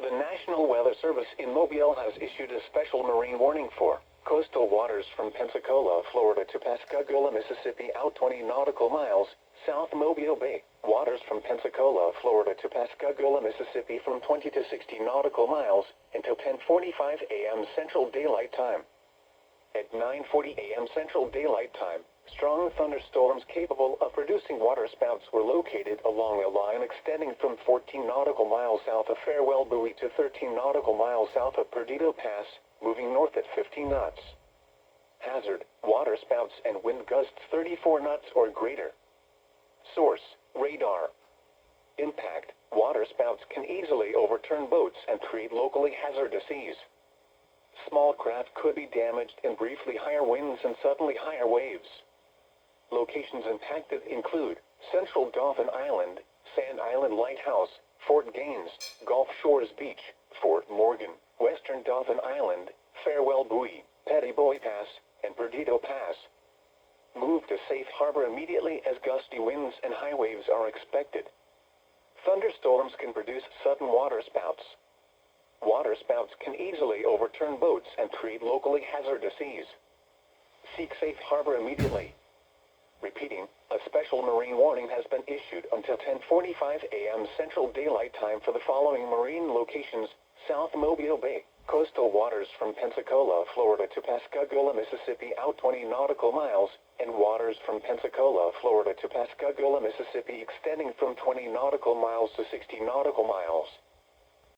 The National Weather Service in Mobile has issued a special marine warning for coastal waters from Pensacola, Florida to Pascagoula, Mississippi out 20 nautical miles, South Mobile Bay. Waters from Pensacola, Florida to Pascagoula, Mississippi from 20 to 60 nautical miles until 10:45 a.m. Central Daylight Time. At 9:40 a.m. Central Daylight Time, strong thunderstorms capable of producing waterspouts were located along a line extending from 14 nautical miles south of Farewell Buoy to 13 nautical miles south of Perdido Pass, moving north at 15 knots. Hazard: waterspouts and wind gusts 34 knots or greater. Source: radar. Impact: waterspouts can easily overturn boats and create locally hazardous seas. Small craft could be damaged in briefly higher winds and suddenly higher waves. Locations impacted include Central Dauphin Island, Sand Island Lighthouse, Fort Gaines, Gulf Shores Beach, Fort Morgan, Western Dauphin Island, Farewell Buoy, Petty Boy Pass, and Perdido Pass. Move to safe harbor immediately as gusty winds and high waves are expected. Thunderstorms can produce sudden waterspouts. Waterspouts can easily overturn boats and create locally hazardous seas. Seek safe harbor immediately. Repeating, a special marine warning has been issued until 10:45 a.m. Central Daylight Time for the following marine locations: South Mobile Bay, coastal waters from Pensacola, Florida to Pascagoula, Mississippi out 20 nautical miles, and waters from Pensacola, Florida to Pascagoula, Mississippi extending from 20 nautical miles to 60 nautical miles.